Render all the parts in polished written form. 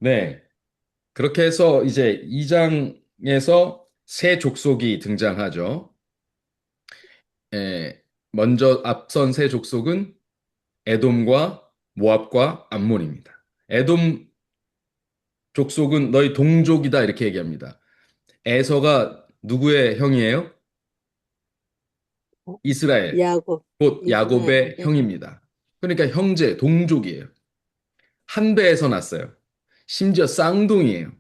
네. 그렇게 해서 이제 2장에서 새 족속이 등장하죠. 예, 먼저 앞선 새 족속은 에돔과 모압과 암몬입니다. 에돔 족속은 너희 동족이다 이렇게 얘기합니다. 에서가 누구의 형이에요? 어, 이스라엘, 야곱, 곧 야곱의 이스라엘의 형. 형입니다. 그러니까 형제, 동족이에요. 한 배에서 났어요. 심지어 쌍둥이에요.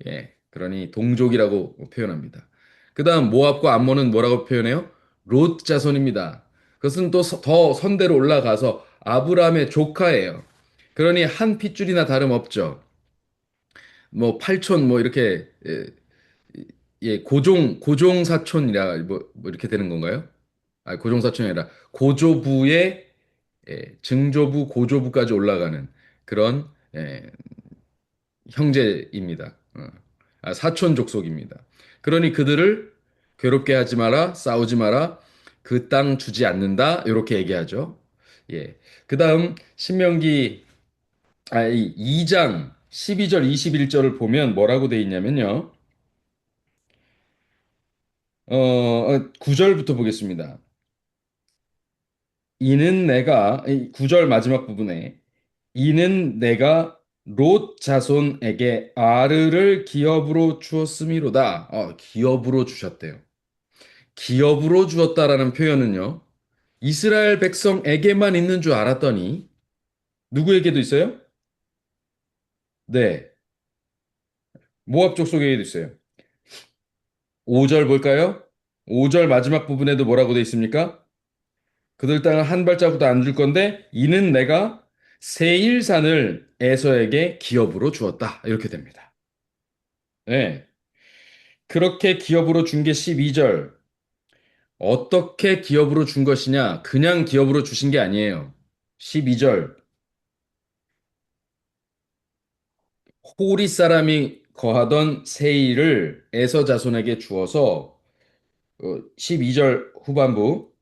예, 그러니 동족이라고 표현합니다. 그 다음 모압과 암몬은 뭐라고 표현해요? 롯 자손입니다. 그것은 또 더 선대로 올라가서 아브라함의 조카예요. 그러니 한 핏줄이나 다름없죠. 뭐 팔촌 뭐 이렇게 고종 사촌이라 뭐 이렇게 되는 건가요? 아, 고종 사촌이 아니라 고조부의 증조부 고조부까지 올라가는 그런 형제입니다. 사촌 족속입니다. 그러니 그들을 괴롭게 하지 마라, 싸우지 마라, 그 땅 주지 않는다, 이렇게 얘기하죠. 예. 그 다음, 신명기, 2장 12절, 21절을 보면 뭐라고 돼 있냐면요. 9절부터 보겠습니다. 이는 내가, 9절 마지막 부분에, 이는 내가 롯 자손에게 아르를 기업으로 주었음이로다. 기업으로 주셨대요. 기업으로 주었다라는 표현은요. 이스라엘 백성에게만 있는 줄 알았더니 누구에게도 있어요? 네. 모압 족속에게도 있어요. 5절 볼까요? 5절 마지막 부분에도 뭐라고 돼 있습니까? 그들 땅을 한 발자국도 안 줄 건데 이는 내가 세일산을 에서에게 기업으로 주었다. 이렇게 됩니다. 네. 그렇게 기업으로 준 게 12절. 어떻게 기업으로 준 것이냐? 그냥 기업으로 주신 게 아니에요. 12절. 호리 사람이 거하던 세일을 에서 자손에게 주어서 12절 후반부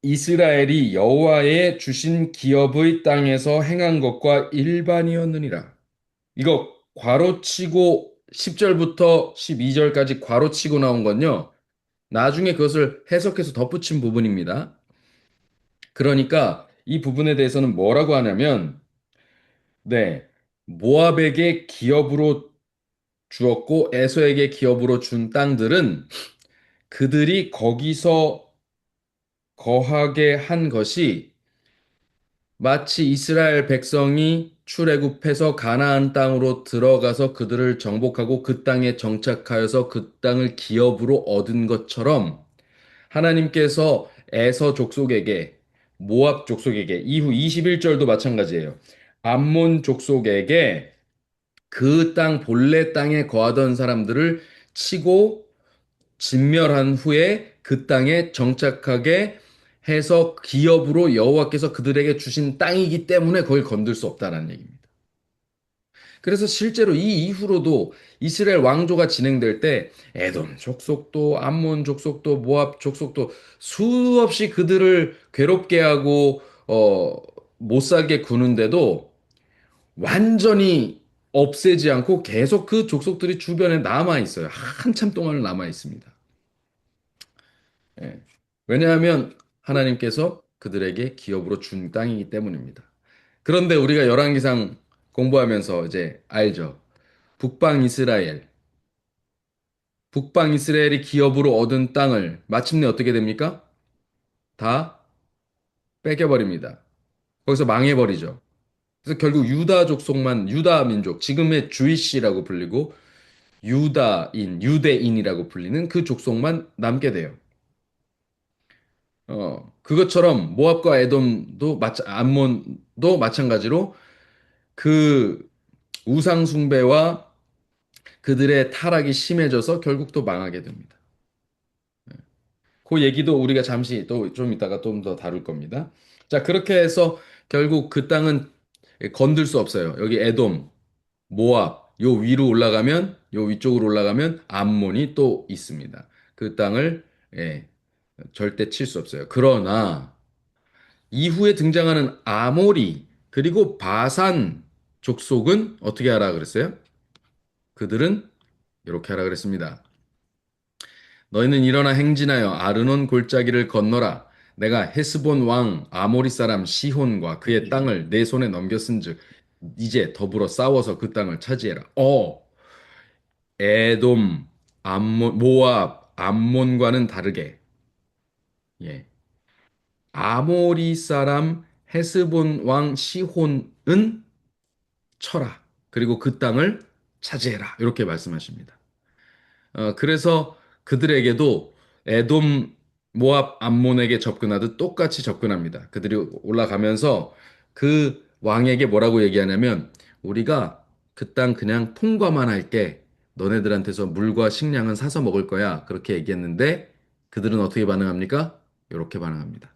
이스라엘이 여호와의 주신 기업의 땅에서 행한 것과 일반이었느니라. 이거 괄호치고 10절부터 12절까지 괄호치고 나온 건요. 나중에 그것을 해석해서 덧붙인 부분입니다. 그러니까 이 부분에 대해서는 뭐라고 하냐면 네. 모압에게 기업으로 주었고 에서에게 기업으로 준 땅들은 그들이 거기서 거하게 한 것이 마치 이스라엘 백성이 출애굽해서 가나안 땅으로 들어가서 그들을 정복하고 그 땅에 정착하여서 그 땅을 기업으로 얻은 것처럼 하나님께서 에서 족속에게 모압 족속에게 이후 21절도 마찬가지예요. 암몬 족속에게 그 땅 본래 땅에 거하던 사람들을 치고 진멸한 후에 그 땅에 정착하게 해서 기업으로 여호와께서 그들에게 주신 땅이기 때문에 그걸 건들 수 없다는 얘기입니다. 그래서 실제로 이 이후로도 이스라엘 왕조가 진행될 때 에돔 족속도 암몬 족속도 모압 족속도 수없이 그들을 괴롭게 하고 못 살게 구는데도 완전히 없애지 않고 계속 그 족속들이 주변에 남아 있어요. 한참 동안 남아 있습니다. 예. 왜냐하면 하나님께서 그들에게 기업으로 준 땅이기 때문입니다. 그런데 우리가 열왕기상 공부하면서 이제 알죠. 북방 이스라엘, 북방 이스라엘이 기업으로 얻은 땅을 마침내 어떻게 됩니까? 다 뺏겨버립니다. 거기서 망해버리죠. 그래서 결국 유다 족속만, 유다 민족, 지금의 주이시라고 불리고 유대인이라고 불리는 그 족속만 남게 돼요. 그것처럼 모압과 암몬도 마찬가지로 그 우상 숭배와 그들의 타락이 심해져서 결국 또 망하게 됩니다. 그 얘기도 우리가 잠시 또 좀 이따가 좀 더 다룰 겁니다. 자, 그렇게 해서 결국 그 땅은 건들 수 없어요. 여기 에돔, 모압, 요 위로 올라가면, 요 위쪽으로 올라가면 암몬이 또 있습니다. 그 땅을 예, 절대 칠 수 없어요. 그러나 이후에 등장하는 아모리, 그리고 바산, 족속은 어떻게 하라 그랬어요? 그들은 이렇게 하라 그랬습니다. 너희는 일어나 행진하여 아르논 골짜기를 건너라. 내가 헤스본 왕 아모리 사람 시혼과 그의 땅을 내 손에 넘겼은즉 이제 더불어 싸워서 그 땅을 차지해라. 에돔, 암몬, 모압, 암몬과는 다르게 예. 아모리 사람 헤스본 왕 시혼은 쳐라. 그리고 그 땅을 차지해라. 이렇게 말씀하십니다. 그래서 그들에게도 에돔, 모압, 암몬에게 접근하듯 똑같이 접근합니다. 그들이 올라가면서 그 왕에게 뭐라고 얘기하냐면 우리가 그 땅 그냥 통과만 할게. 너네들한테서 물과 식량은 사서 먹을 거야. 그렇게 얘기했는데 그들은 어떻게 반응합니까? 이렇게 반응합니다.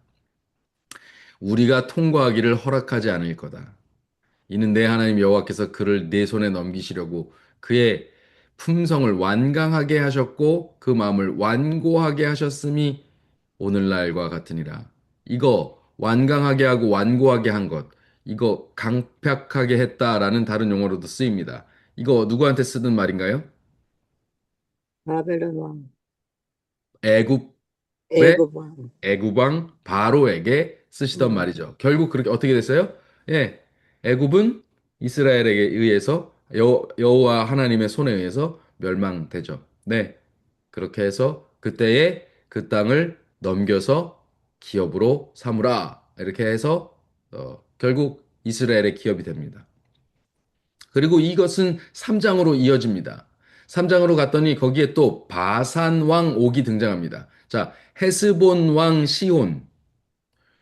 우리가 통과하기를 허락하지 않을 거다. 이는 내 하나님 여호와께서 그를 내 손에 넘기시려고 그의 품성을 완강하게 하셨고 그 마음을 완고하게 하셨음이 오늘날과 같으니라. 이거 완강하게 하고 완고하게 한 것, 이거 강팍하게 했다라는 다른 용어로도 쓰입니다. 이거 누구한테 쓰는 말인가요? 바벨론 왕, 애굽의 애굽 왕. 애굽왕 바로에게 쓰시던 음. 말이죠. 결국 그렇게 어떻게 됐어요? 예, 애굽은 이스라엘에게 의해서 여호와 하나님의 손에 의해서 멸망되죠. 네, 그렇게 해서 그때에 그 땅을 넘겨서 기업으로 삼으라 이렇게 해서 결국 이스라엘의 기업이 됩니다. 그리고 이것은 3장으로 이어집니다. 3장으로 갔더니 거기에 또 바산 왕 옥이 등장합니다. 자, 헤스본 왕 시온,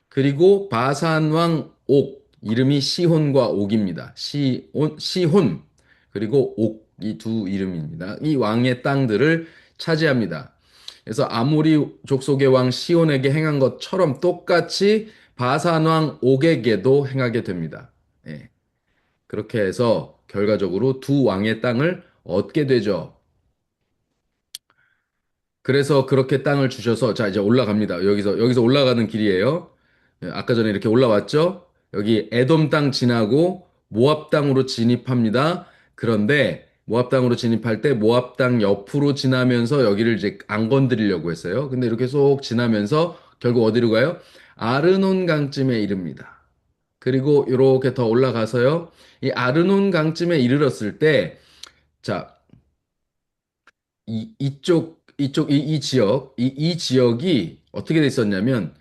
그리고 바산 왕 옥, 이름이 시혼과 옥입니다. 시혼, 그리고 옥, 이 두 이름입니다. 이 왕의 땅들을 차지합니다. 그래서 아모리 족속의 왕 시온에게 행한 것처럼 똑같이 바산 왕 옥에게도 행하게 됩니다. 예. 그렇게 해서 결과적으로 두 왕의 땅을 얻게 되죠. 그래서 그렇게 땅을 주셔서 자 이제 올라갑니다. 여기서 올라가는 길이에요. 예, 아까 전에 이렇게 올라왔죠? 여기 에돔 땅 지나고 모압 땅으로 진입합니다. 그런데 모압 땅으로 진입할 때 모압 땅 옆으로 지나면서 여기를 이제 안 건드리려고 했어요. 근데 이렇게 쏙 지나면서 결국 어디로 가요? 아르논 강쯤에 이릅니다. 그리고 이렇게 더 올라가서요. 이 아르논 강쯤에 이르렀을 때, 자, 이 지역, 이 지역이 어떻게 돼 있었냐면,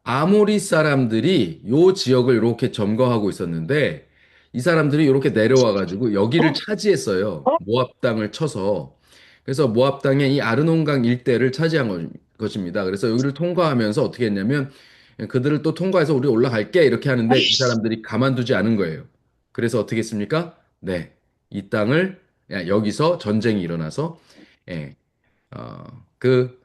아모리 사람들이 요 지역을 이렇게 점거하고 있었는데, 이 사람들이 이렇게 내려와가지고 여기를 차지했어요. 모압 땅을 쳐서. 그래서 모압 땅의 이 아르논강 일대를 차지한 것입니다. 그래서 여기를 통과하면서 어떻게 했냐면, 그들을 또 통과해서 우리 올라갈게 이렇게 하는데 이 사람들이 가만두지 않은 거예요. 그래서 어떻게 했습니까? 네. 이 땅을 여기서 전쟁이 일어나서 예, 어, 그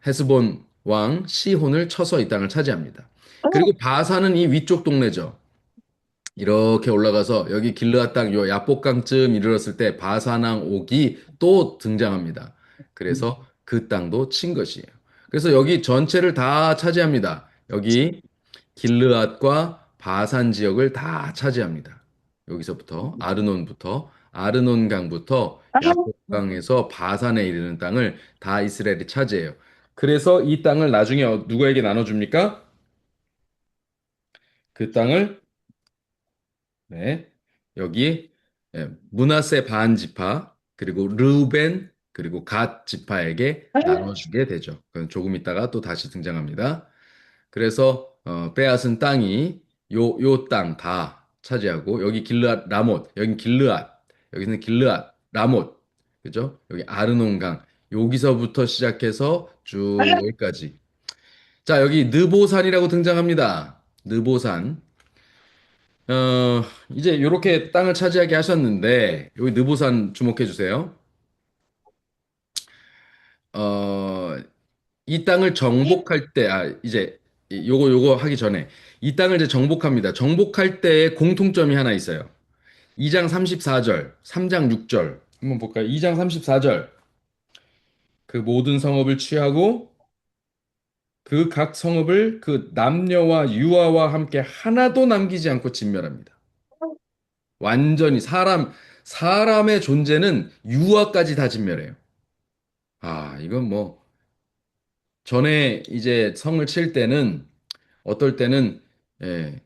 헤스본 왕 시혼을 쳐서 이 땅을 차지합니다. 그리고 바사는 이 위쪽 동네죠. 이렇게 올라가서 여기 길르앗 땅, 요 야복강쯤 이르렀을 때 바사랑 옥이 또 등장합니다. 그래서 그 땅도 친 것이에요. 그래서 여기 전체를 다 차지합니다. 여기 길르앗과 바산 지역을 다 차지합니다. 여기서부터 아르논부터 아르논강부터 야복강에서 바산에 이르는 땅을 다 이스라엘이 차지해요. 그래서 이 땅을 나중에 누구에게 나눠줍니까? 그 땅을 네. 여기 므낫세 반 지파 그리고 르우벤 그리고 갓 지파에게 나눠주게 되죠. 그건 조금 있다가 또 다시 등장합니다. 그래서 빼앗은 땅이 요 땅 다 차지하고 여기 길르앗 라못 여기 길르앗 여기는 길르앗 라못 그죠? 여기 아르논강 여기서부터 시작해서 쭉 여기까지. 자 여기 느보산이라고 등장합니다. 느보산 이제 이렇게 땅을 차지하게 하셨는데, 여기 느보산 주목해 주세요. 어, 이 땅을 정복할 때, 이제 요거 하기 전에 이 땅을 이제 정복합니다. 정복할 때의 공통점이 하나 있어요. 2장 34절, 3장 6절. 한번 볼까요? 2장 34절. 그 모든 성읍을 취하고 그 각 성읍을 그 남녀와 유아와 함께 하나도 남기지 않고 진멸합니다. 완전히 사람의 존재는 유아까지 다 진멸해요. 아, 이건 뭐, 전에 이제 성을 칠 때는, 어떨 때는, 예,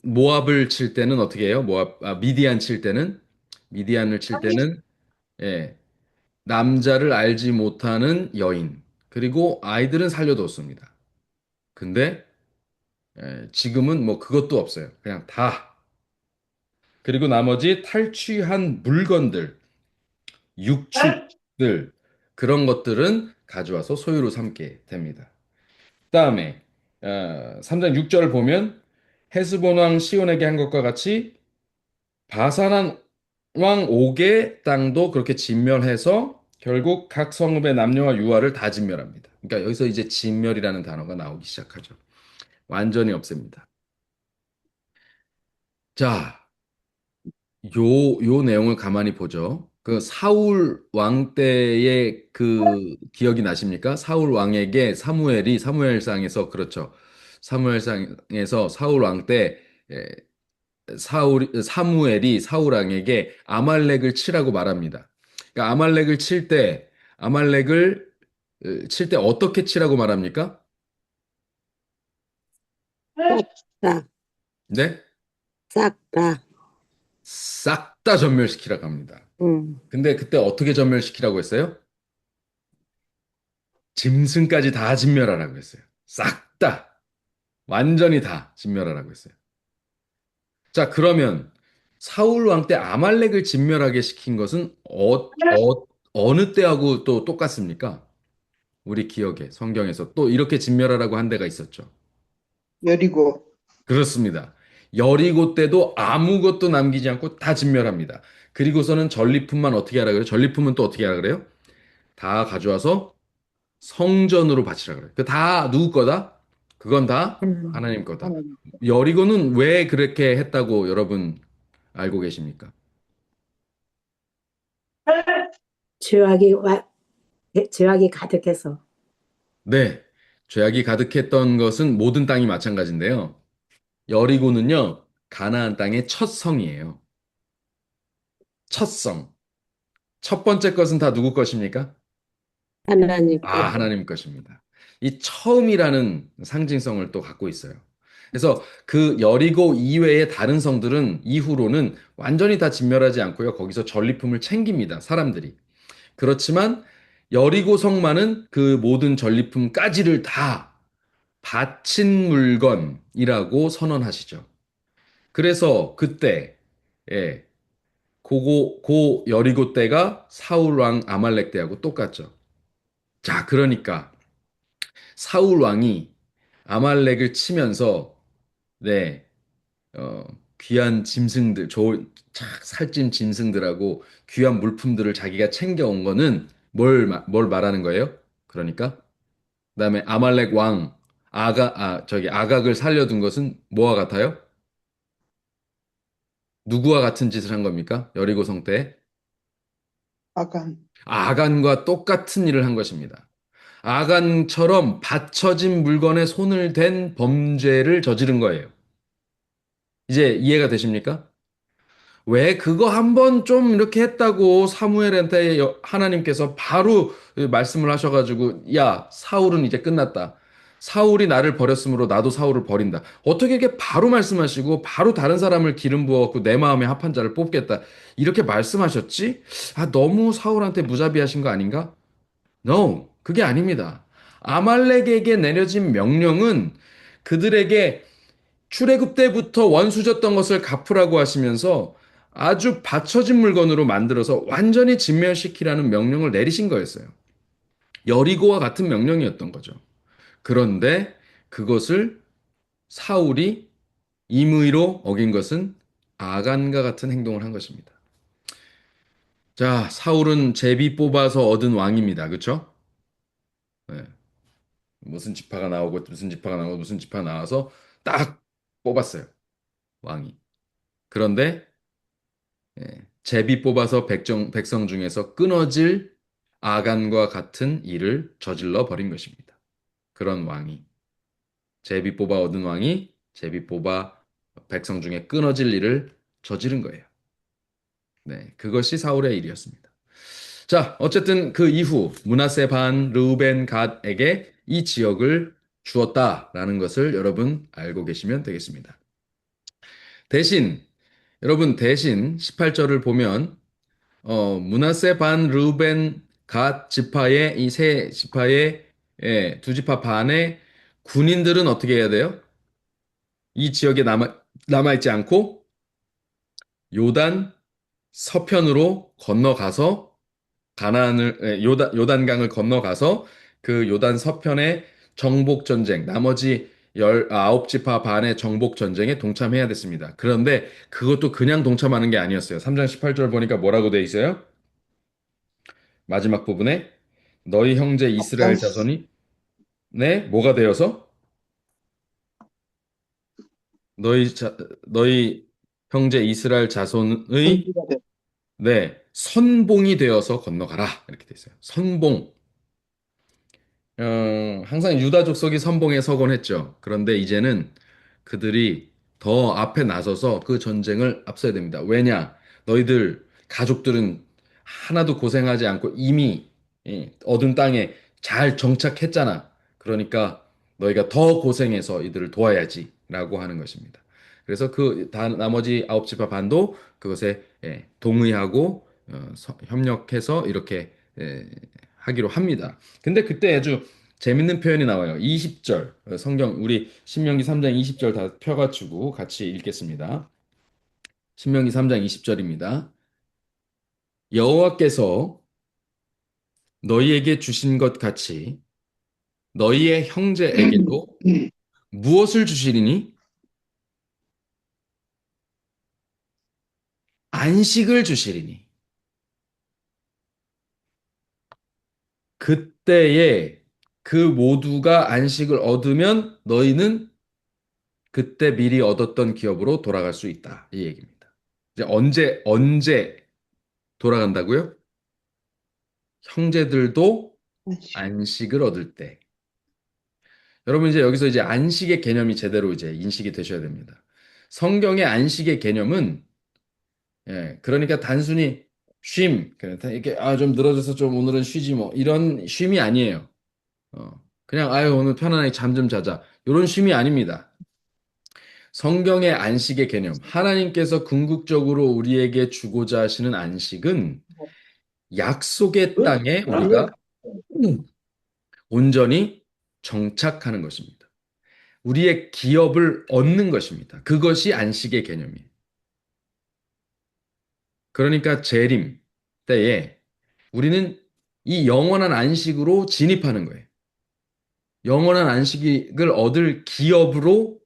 모압을 칠 때는 어떻게 해요? 미디안 칠 때는, 미디안을 칠 때는, 예, 남자를 알지 못하는 여인, 그리고 아이들은 살려뒀습니다. 근데, 지금은 뭐 그것도 없어요. 그냥 다. 그리고 나머지 탈취한 물건들, 육축들, 그런 것들은 가져와서 소유로 삼게 됩니다. 그다음에 3장 6절 보면 헤스본 왕 시온에게 한 것과 같이 바산한 왕 옥의 땅도 그렇게 진멸해서 결국 각 성읍의 남녀와 유아를 다 진멸합니다. 그러니까 여기서 이제 진멸이라는 단어가 나오기 시작하죠. 완전히 없앱니다. 자, 요 내용을 가만히 보죠. 그 사울 왕 때의 그 기억이 나십니까? 사울 왕에게 사무엘상에서 그렇죠. 사무엘상에서 사울 왕 때 사무엘이 사울 왕에게 아말렉을 치라고 말합니다. 그러니까 아말렉을 칠 때 어떻게 치라고 말합니까? 싹, 네? 싹 다. 싹 다 전멸시키라고 합니다. 응. 근데 그때 어떻게 전멸시키라고 했어요? 짐승까지 다 진멸하라고 했어요. 싹 다. 완전히 다 진멸하라고 했어요. 자, 그러면 사울 왕 때 아말렉을 진멸하게 시킨 것은 어느 때하고 또 똑같습니까? 우리 기억에 성경에서 또 이렇게 진멸하라고 한 데가 있었죠. 여리고. 그렇습니다. 여리고 때도 아무것도 남기지 않고 다 진멸합니다. 그리고서는 전리품만 어떻게 하라 그래요? 전리품은 또 어떻게 하라 그래요? 다 가져와서 성전으로 바치라 그래요. 다 누구 거다? 그건 다 하나님 거다. 하나님. 여리고는 왜 그렇게 했다고 여러분 알고 계십니까? 죄악이 죄악이 가득해서. 네. 죄악이 가득했던 것은 모든 땅이 마찬가지인데요. 여리고는요, 가나안 땅의 첫 성이에요. 첫 성. 첫 번째 것은 다 누구 것입니까? 하나님 것이. 하나님 것입니다. 이 처음이라는 상징성을 또 갖고 있어요. 그래서 그 여리고 이외의 다른 성들은 이후로는 완전히 다 진멸하지 않고요. 거기서 전리품을 챙깁니다. 사람들이. 그렇지만 여리고 성만은 그 모든 전리품까지를 다 바친 물건이라고 선언하시죠. 그래서 그때 예, 고 여리고 때가 사울 왕 아말렉 때하고 똑같죠. 자, 그러니까 사울 왕이 아말렉을 치면서 네, 어, 귀한 짐승들, 좋은 살찐 짐승들하고 귀한 물품들을 자기가 챙겨온 거는 뭘 말하는 거예요? 그러니까 그다음에 아말렉 왕 아각을 살려둔 것은 뭐와 같아요? 누구와 같은 짓을 한 겁니까? 여리고성 때 아간. 아간과 똑같은 일을 한 것입니다. 아간처럼 받쳐진 물건에 손을 댄 범죄를 저지른 거예요. 이제 이해가 되십니까? 왜 그거 한번 좀 이렇게 했다고 사무엘한테 하나님께서 바로 말씀을 하셔가지고, 야, 사울은 이제 끝났다. 사울이 나를 버렸으므로 나도 사울을 버린다. 어떻게 이렇게 바로 말씀하시고 바로 다른 사람을 기름 부어갖고 내 마음에 합한 자를 뽑겠다. 이렇게 말씀하셨지? 너무 사울한테 무자비하신 거 아닌가? No, 그게 아닙니다. 아말렉에게 내려진 명령은 그들에게 출애굽 때부터 원수졌던 것을 갚으라고 하시면서 아주 받쳐진 물건으로 만들어서 완전히 진멸시키라는 명령을 내리신 거였어요. 여리고와 같은 명령이었던 거죠. 그런데 그것을 사울이 임의로 어긴 것은 아간과 같은 행동을 한 것입니다. 자, 사울은 제비 뽑아서 얻은 왕입니다. 그렇죠? 네. 무슨 지파가 나오고 무슨 지파가 나오고 무슨 지파가 나와서 딱 뽑았어요. 왕이. 그런데 제비 뽑아서 백성 중에서 끊어질 아간과 같은 일을 저질러 버린 것입니다. 그런 왕이. 제비 뽑아 얻은 왕이 제비 뽑아 백성 중에 끊어질 일을 저지른 거예요. 네, 그것이 사울의 일이었습니다. 자, 어쨌든 그 이후 므낫세 반 르우벤 갓에게 이 지역을 주었다라는 것을 여러분 알고 계시면 되겠습니다. 대신 여러분 대신 18절을 보면 므낫세 반 르우벤 갓 지파의 이 세 지파의 두 지파 반의 군인들은 어떻게 해야 돼요? 이 지역에 남아있지 않고 요단 서편으로 건너가서 요단강을 건너가서 그 요단 서편의 정복 전쟁, 나머지 19지파 반의 정복 전쟁에 동참해야 됐습니다. 그런데 그것도 그냥 동참하는 게 아니었어요. 3장 18절 보니까 뭐라고 돼 있어요? 마지막 부분에 너희 형제 악한 이스라엘 자손이 네, 뭐가 되어서 너희 형제 이스라엘 자손의 선지가 돼. 네, 선봉이 되어서 건너가라. 이렇게 돼 있어요. 선봉. 항상 유다 족속이 선봉에 서곤 했죠. 그런데 이제는 그들이 더 앞에 나서서 그 전쟁을 앞서야 됩니다. 왜냐? 너희들 가족들은 하나도 고생하지 않고 이미 얻은 땅에 잘 정착했잖아. 그러니까 너희가 더 고생해서 이들을 도와야지. 라고 하는 것입니다. 그래서 나머지 아홉 지파 반도 그것에 동의하고 협력해서 이렇게 하기로 합니다. 근데 그때 아주 재밌는 표현이 나와요. 20절 성경 우리 신명기 3장 20절 다 펴가지고 같이 읽겠습니다. 신명기 3장 20절입니다. 여호와께서 너희에게 주신 것 같이 너희의 형제에게도 무엇을 주시리니? 안식을 주시리니. 그때에 그 모두가 안식을 얻으면 너희는 그때 미리 얻었던 기업으로 돌아갈 수 있다. 이 얘기입니다. 이제 언제 돌아간다고요? 형제들도 안식을 얻을 때. 여러분 이제 여기서 이제 안식의 개념이 제대로 이제 인식이 되셔야 됩니다. 성경의 안식의 개념은 그러니까 단순히 이렇게 좀 늘어져서 좀 오늘은 쉬지 뭐 이런 쉼이 아니에요. 그냥 아유 오늘 편안하게 잠 좀 자자 이런 쉼이 아닙니다. 성경의 안식의 개념, 하나님께서 궁극적으로 우리에게 주고자 하시는 안식은 약속의 땅에 우리가 온전히 정착하는 것입니다. 우리의 기업을 얻는 것입니다. 그것이 안식의 개념이에요. 그러니까 재림 때에 우리는 이 영원한 안식으로 진입하는 거예요. 영원한 안식을 얻을 기업으로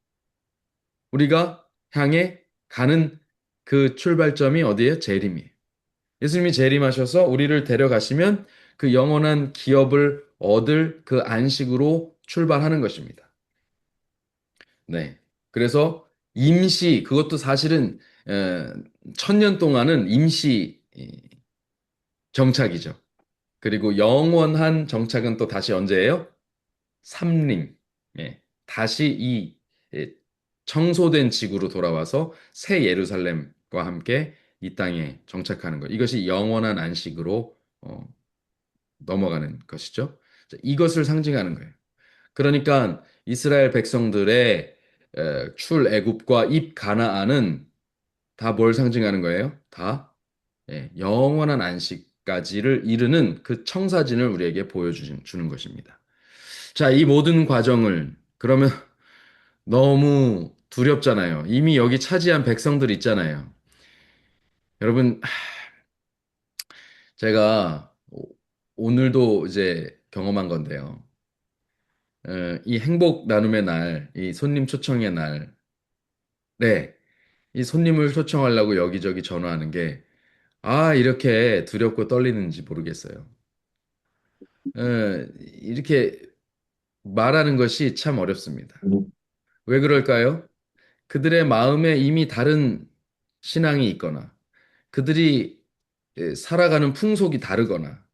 우리가 향해 가는 그 출발점이 어디예요? 재림이에요. 예수님이 재림하셔서 우리를 데려가시면 그 영원한 기업을 얻을 그 안식으로 출발하는 것입니다. 네. 그래서 그것도 사실은 1000년 동안은 임시 정착이죠. 그리고 영원한 정착은 또 다시 언제예요? 삼림. 예. 다시 이 예, 청소된 지구로 돌아와서 새 예루살렘과 함께 이 땅에 정착하는 것. 이것이 영원한 안식으로 넘어가는 것이죠. 자, 이것을 상징하는 거예요. 그러니까 이스라엘 백성들의 출애굽과 입 가나안은 다 뭘 상징하는 거예요? 다 영원한 안식까지를 이루는 그 청사진을 우리에게 보여주는 것입니다. 자, 이 모든 과정을 그러면 너무 두렵잖아요. 이미 여기 차지한 백성들 있잖아요. 여러분, 제가 오늘도 이제 경험한 건데요. 이 행복 나눔의 날, 이 손님 초청의 날, 네, 이 손님을 초청하려고 여기저기 전화하는 게, 이렇게 두렵고 떨리는지 모르겠어요. 이렇게 말하는 것이 참 어렵습니다. 왜 그럴까요? 그들의 마음에 이미 다른 신앙이 있거나, 그들이 살아가는 풍속이 다르거나,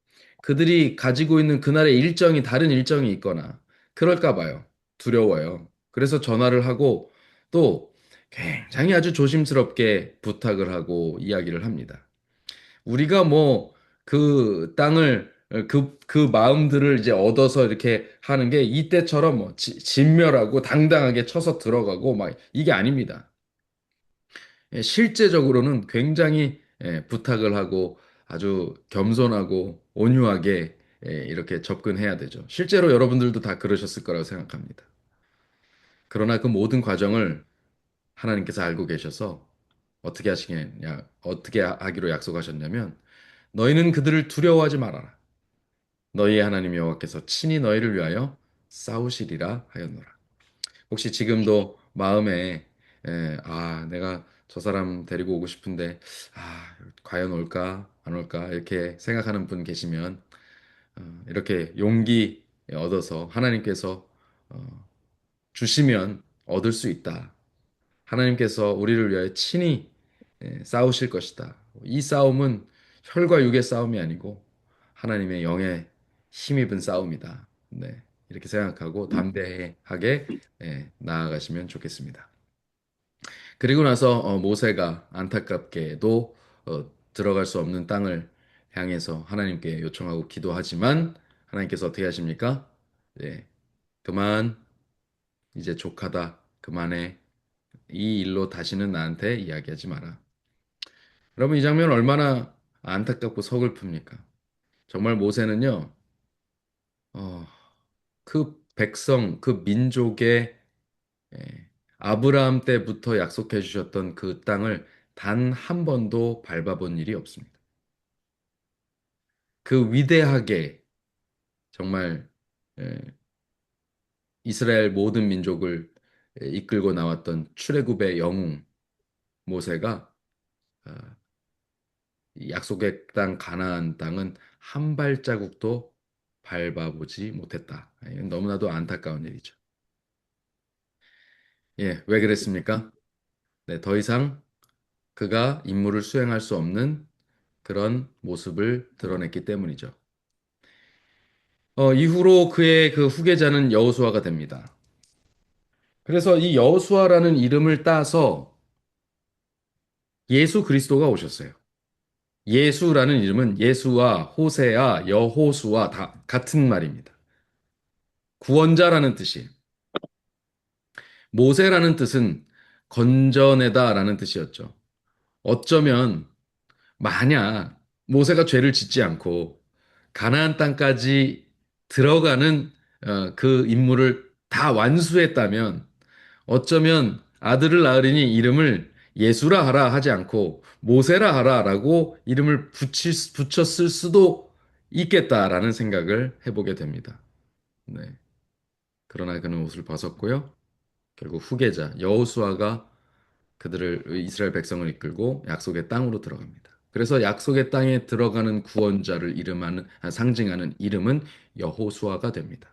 그들이 가지고 있는 그날의 일정이 다른 일정이 있거나, 그럴까 봐요. 두려워요. 그래서 전화를 하고 또 굉장히 아주 조심스럽게 부탁을 하고 이야기를 합니다. 우리가 뭐 그 땅을 그 마음들을 이제 얻어서 이렇게 하는 게 이때처럼 뭐 진멸하고 당당하게 쳐서 들어가고 막 이게 아닙니다. 실제적으로는 굉장히 부탁을 하고 아주 겸손하고 온유하게 이렇게 접근해야 되죠. 실제로 여러분들도 다 그러셨을 거라고 생각합니다. 그러나 그 모든 과정을 하나님께서 알고 계셔서 어떻게 하기로 약속하셨냐면 너희는 그들을 두려워하지 말아라. 너희의 하나님 여호와께서 친히 너희를 위하여 싸우시리라 하였노라. 혹시 지금도 마음에 내가 저 사람 데리고 오고 싶은데 과연 올까 안 올까 이렇게 생각하는 분 계시면 이렇게 용기 얻어서 하나님께서 어, 주시면 얻을 수 있다. 하나님께서 우리를 위하여 친히 싸우실 것이다. 이 싸움은 혈과 육의 싸움이 아니고 하나님의 영의 힘입은 싸움이다. 네, 이렇게 생각하고 담대하게 나아가시면 좋겠습니다. 그리고 나서 모세가 안타깝게도 들어갈 수 없는 땅을 향해서 하나님께 요청하고 기도하지만 하나님께서 어떻게 하십니까? 네, 그만 이제 족하다. 그만해. 이 일로 다시는 나한테 이야기하지 마라. 여러분, 이 장면 얼마나 안타깝고 서글픕니까? 정말 모세는요, 어, 그 백성, 그 민족의 예, 아브라함 때부터 약속해 주셨던 그 땅을 단 한 번도 밟아본 일이 없습니다. 그 위대하게 정말 예, 이스라엘 모든 민족을 이끌고 나왔던 출애굽의 영웅 모세가 아, 이 약속의 땅 가나안 땅은 한 발자국도 밟아보지 못했다. 이건 너무나도 안타까운 일이죠. 예, 왜 그랬습니까? 네, 더 이상 그가 임무를 수행할 수 없는 그런 모습을 드러냈기 때문이죠. 이후로 그의 그 후계자는 여호수아가 됩니다. 그래서 이 여호수아라는 이름을 따서 예수 그리스도가 오셨어요. 예수라는 이름은 예수와 호세아, 여호수아 다 같은 말입니다. 구원자라는 뜻이에요. 모세라는 뜻은 건져내다라는 뜻이었죠. 어쩌면 만약 모세가 죄를 짓지 않고 가나안 땅까지 들어가는 그 임무를 다 완수했다면 어쩌면 아들을 낳으리니 이름을 예수라 하라 하지 않고 모세라 하라라고 이름을 붙였을 수도 있겠다라는 생각을 해보게 됩니다. 네. 그러나 그는 옷을 벗었고요. 결국 후계자 여호수아가 그들을 이스라엘 백성을 이끌고 약속의 땅으로 들어갑니다. 그래서 약속의 땅에 들어가는 구원자를 상징하는 이름은 여호수아가 됩니다.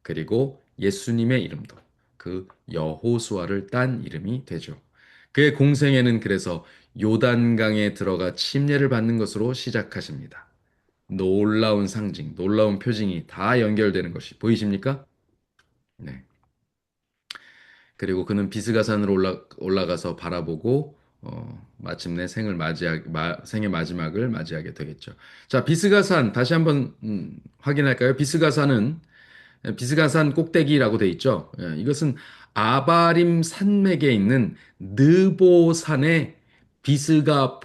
그리고 예수님의 이름도 그 여호수아를 딴 이름이 되죠. 그의 공생애는 그래서 요단강에 들어가 침례를 받는 것으로 시작하십니다. 놀라운 상징, 놀라운 표징이 다 연결되는 것이 보이십니까? 네. 그리고 그는 비스가산으로 올라가서 바라보고 마침내 생의 마지막을 맞이하게 되겠죠. 자, 비스가산 다시 한번 확인할까요? 비스가산 꼭대기라고 돼 있죠. 이것은 아바림 산맥에 있는 느보산의 비스가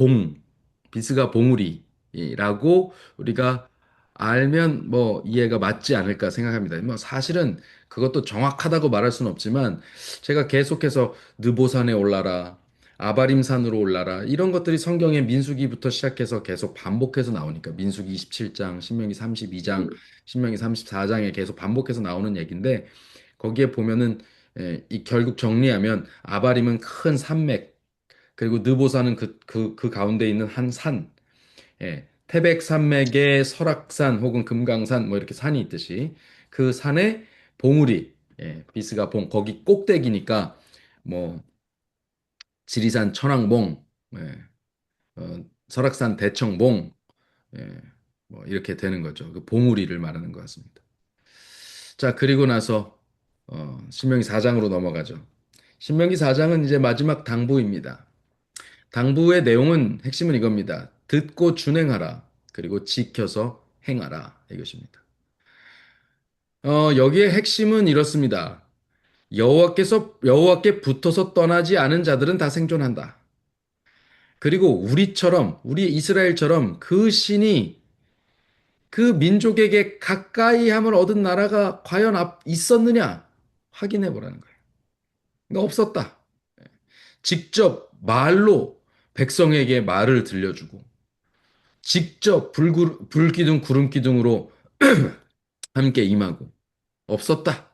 비스가 봉우리라고 우리가 알면 뭐 이해가 맞지 않을까 생각합니다. 뭐 사실은 그것도 정확하다고 말할 수는 없지만 제가 계속해서 느보산에 올라라, 아바림산으로 올라라 이런 것들이 성경의 민수기부터 시작해서 계속 반복해서 나오니까 민수기 27장, 신명기 32장, 신명기 34장에 계속 반복해서 나오는 얘기인데 거기에 보면은 이 결국 정리하면 아바림은 큰 산맥 그리고 느보산은 그 가운데 있는 한 산, 태백산맥의 설악산 혹은 금강산 뭐 이렇게 산이 있듯이 그 산에 봉우리, 비스가 봉 거기 꼭대기니까 뭐 지리산 천왕봉, 설악산 대청봉, 뭐 이렇게 되는 거죠. 그 봉우리를 말하는 것 같습니다. 자, 그리고 나서 신명기 4장으로 넘어가죠. 신명기 4장은 이제 마지막 당부입니다. 당부의 내용은 핵심은 이겁니다. 듣고 준행하라. 그리고 지켜서 행하라. 이것입니다. 여기에 핵심은 이렇습니다. 여호와께 붙어서 떠나지 않은 자들은 다 생존한다. 그리고 우리 이스라엘처럼 그 신이 그 민족에게 가까이 함을 얻은 나라가 과연 있었느냐? 확인해 보라는 거예요. 그러니까 없었다. 직접 말로 백성에게 말을 들려주고, 직접 불기둥, 구름기둥으로 함께 임하고, 없었다.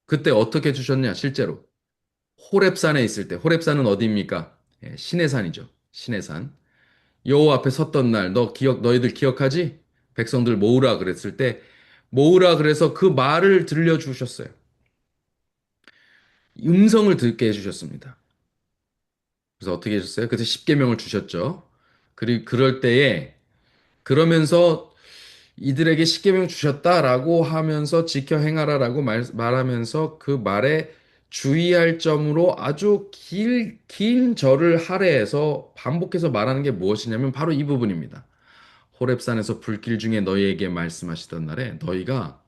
그때 어떻게 해주셨냐, 실제로. 호렙산에 있을 때, 호렙산은 어디입니까? 예, 신의 산이죠. 신의 산. 여호와 앞에 섰던 날, 너희들 기억하지? 백성들 모으라 그랬을 때, 모으라 그래서 그 말을 들려주셨어요. 음성을 듣게 해주셨습니다. 그래서 어떻게 해주셨어요? 그래서 십계명을 주셨죠. 그리고 그럴 때에, 그러면서 이들에게 십계명 주셨다라고 하면서 지켜 행하라라고 말하면서 그 말에 주의할 점으로 아주 긴 절을 할애해서 반복해서 말하는 게 무엇이냐면 바로 이 부분입니다. 호렙산에서 불길 중에 너희에게 말씀하시던 날에 너희가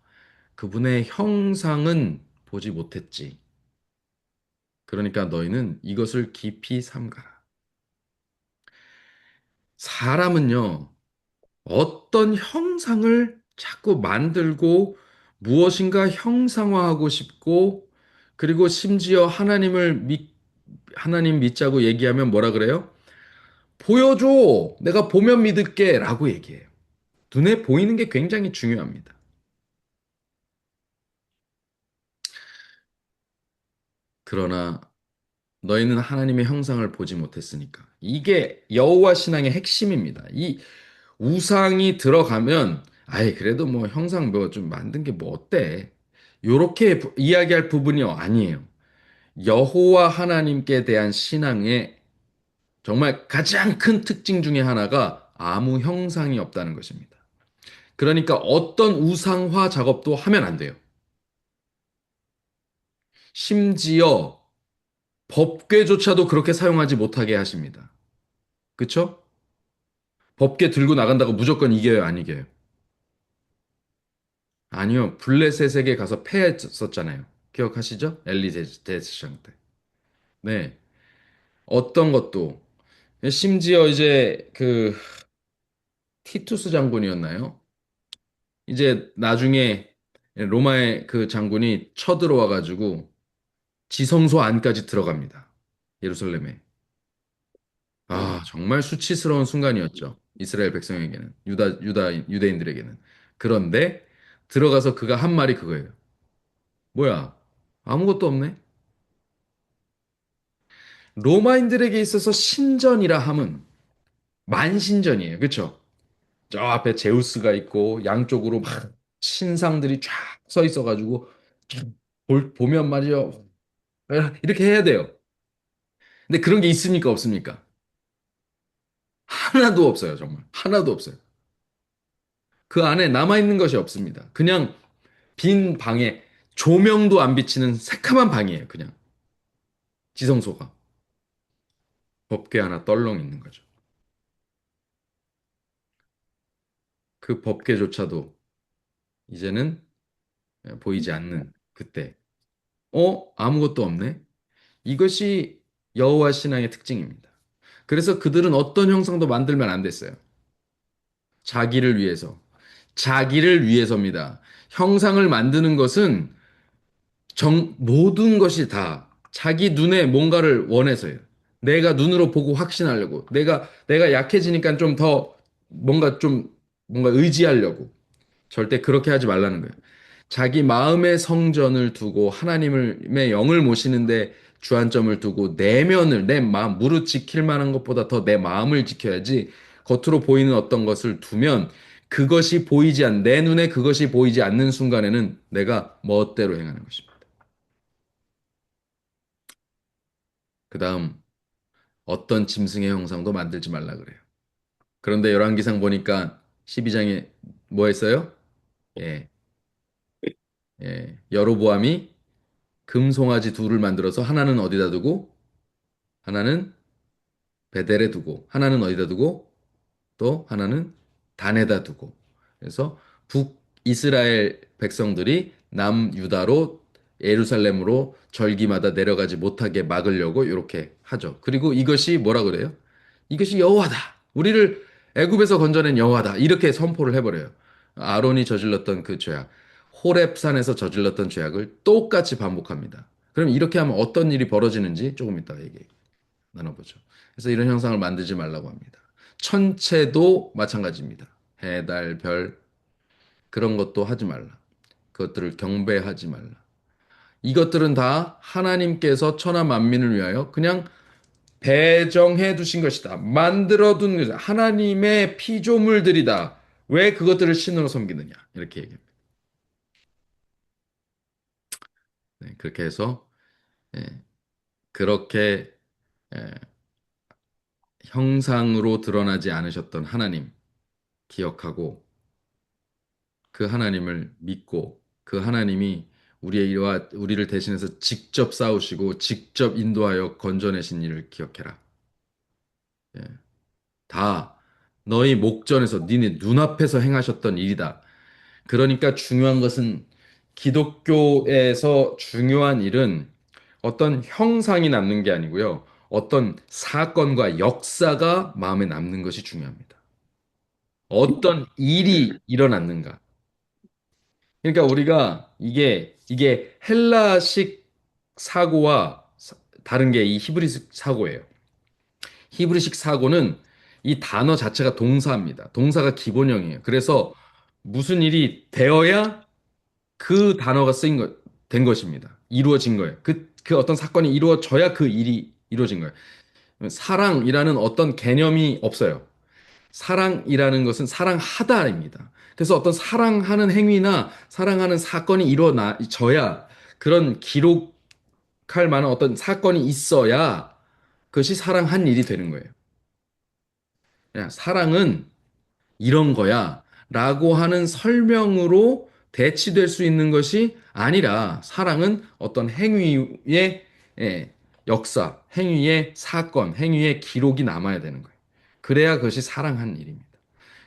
그분의 형상은 보지 못했지. 그러니까 너희는 이것을 깊이 삼가라. 사람은요, 어떤 형상을 자꾸 만들고 무엇인가 형상화하고 싶고 그리고 심지어 하나님 믿자고 얘기하면 뭐라 그래요? 보여줘! 내가 보면 믿을게! 라고 얘기해요. 눈에 보이는 게 굉장히 중요합니다. 그러나 너희는 하나님의 형상을 보지 못했으니까. 이게 여호와 신앙의 핵심입니다. 이 우상이 들어가면 아이 그래도 뭐 형상 뭐 좀 만든 게 뭐 어때? 요렇게 이야기할 부분이 아니에요. 여호와 하나님께 대한 신앙의 정말 가장 큰 특징 중에 하나가 아무 형상이 없다는 것입니다. 그러니까 어떤 우상화 작업도 하면 안 돼요. 심지어 법궤조차도 그렇게 사용하지 못하게 하십니다. 그쵸? 법궤 들고 나간다고 무조건 이겨요, 안 이겨요? 아니요. 블레셋에게 가서 패했었잖아요. 기억하시죠? 엘리제스장 때. 네. 어떤 것도 심지어 이제 그 티투스 장군이었나요? 이제 나중에 로마의 그 장군이 쳐들어와 가지고 지성소 안까지 들어갑니다. 예루살렘에. 아, 정말 수치스러운 순간이었죠. 이스라엘 백성에게는, 유대인들에게는. 그런데 들어가서 그가 한 말이 그거예요. 뭐야? 아무것도 없네? 로마인들에게 있어서 신전이라 함은 만신전이에요. 그쵸? 저 앞에 제우스가 있고 양쪽으로 막 신상들이 쫙 서 있어가지고 보면 말이요. 이렇게 해야 돼요. 근데 그런 게 있습니까? 없습니까? 하나도 없어요. 정말. 하나도 없어요. 그 안에 남아있는 것이 없습니다. 그냥 빈 방에 조명도 안 비치는 새카만 방이에요. 그냥 지성소가. 법궤 하나 떨렁 있는 거죠. 그 법궤조차도 이제는 보이지 않는 그때. 아무것도 없네? 이것이 여호와 신앙의 특징입니다. 그래서 그들은 어떤 형상도 만들면 안 됐어요. 자기를 위해서. 자기를 위해서입니다. 형상을 만드는 것은 모든 것이 다 자기 눈에 뭔가를 원해서예요. 내가 눈으로 보고 확신하려고. 내가 약해지니까 좀 더 뭔가 의지하려고. 절대 그렇게 하지 말라는 거예요. 자기 마음의 성전을 두고 하나님의 영을 모시는데 주안점을 두고 내 마음, 무릇 지킬 만한 것보다 더 내 마음을 지켜야지 겉으로 보이는 어떤 것을 두면 내 눈에 그것이 보이지 않는 순간에는 내가 멋대로 행하는 것입니다. 그 다음, 어떤 짐승의 형상도 만들지 말라 그래요. 그런데 열왕기상 보니까 12장에 뭐 했어요? 예, 여로보암이 금송아지 둘을 만들어서 하나는 어디다 두고 하나는 베델에 두고 하나는 어디다 두고 또 하나는 단에다 두고 그래서 북이스라엘 백성들이 남유다로 예루살렘으로 절기마다 내려가지 못하게 막으려고 이렇게 하죠. 그리고 이것이 뭐라 그래요? 이것이 여호와다. 우리를 애굽에서 건져낸 여호와다. 이렇게 선포를 해버려요. 아론이 저질렀던 그 죄악, 호렙산에서 저질렀던 죄악을 똑같이 반복합니다. 그럼 이렇게 하면 어떤 일이 벌어지는지 조금 이따 얘기 나눠보죠. 그래서 이런 형상을 만들지 말라고 합니다. 천체도 마찬가지입니다. 해, 달, 별 그런 것도 하지 말라. 그것들을 경배하지 말라. 이것들은 다 하나님께서 천하 만민을 위하여 그냥 배정해 두신 것이다. 만들어 둔 것이다. 하나님의 피조물들이다. 왜 그것들을 신으로 섬기느냐? 이렇게 얘기합니다. 네, 그렇게 해서 예, 그렇게 예, 형상으로 드러나지 않으셨던 하나님 기억하고 그 하나님을 믿고 그 하나님이 우리를 대신해서 직접 싸우시고 직접 인도하여 건져내신 일을 기억해라. 예, 다 너희 목전에서 니네 눈앞에서 행하셨던 일이다. 그러니까 중요한 것은 기독교에서 중요한 일은 어떤 형상이 남는 게 아니고요. 어떤 사건과 역사가 마음에 남는 것이 중요합니다. 어떤 일이 일어났는가. 그러니까 우리가 이게 헬라식 사고와 다른 게 이 히브리식 사고예요. 히브리식 사고는 이 단어 자체가 동사입니다. 동사가 기본형이에요. 그래서 무슨 일이 되어야 그 단어가 된 것입니다. 이루어진 거예요. 그 어떤 사건이 이루어져야 그 일이 이루어진 거예요. 사랑이라는 어떤 개념이 없어요. 사랑이라는 것은 사랑하다입니다. 그래서 어떤 사랑하는 행위나 사랑하는 사건이 일어나져야 그런 기록할 만한 어떤 사건이 있어야 그것이 사랑한 일이 되는 거예요. 그냥 사랑은 이런 거야 라고 하는 설명으로 대치될 수 있는 것이 아니라 사랑은 어떤 행위의 역사, 행위의 사건, 행위의 기록이 남아야 되는 거예요. 그래야 그것이 사랑한 일입니다.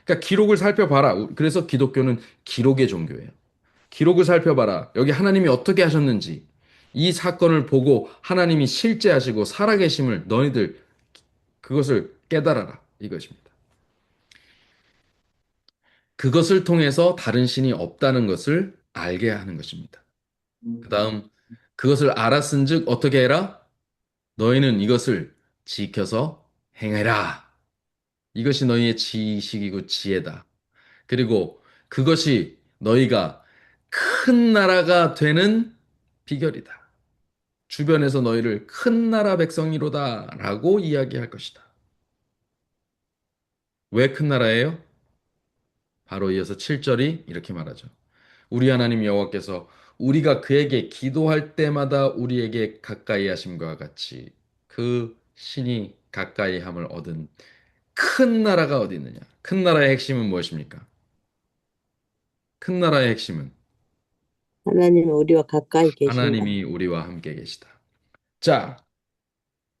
그러니까 기록을 살펴봐라. 그래서 기독교는 기록의 종교예요. 기록을 살펴봐라. 여기 하나님이 어떻게 하셨는지 이 사건을 보고 하나님이 실제하시고 살아계심을 너희들 그것을 깨달아라. 이것입니다. 그것을 통해서 다른 신이 없다는 것을 알게 하는 것입니다. 그 다음, 그것을 알았은즉 어떻게 해라? 너희는 이것을 지켜서 행해라. 이것이 너희의 지식이고 지혜다. 그리고 그것이 너희가 큰 나라가 되는 비결이다. 주변에서 너희를 큰 나라 백성이로다 라고 이야기할 것이다. 왜 큰 나라예요? 바로 이어서 7절이 이렇게 말하죠. 우리 하나님 여호와께서 우리가 그에게 기도할 때마다 우리에게 가까이 하심과 같이 그 신이 가까이 함을 얻은 큰 나라가 어디 있느냐? 큰 나라의 핵심은 무엇입니까? 큰 나라의 핵심은 하나님은 우리와 가까이 계신다. 하나님이 우리와 함께 계시다. 자,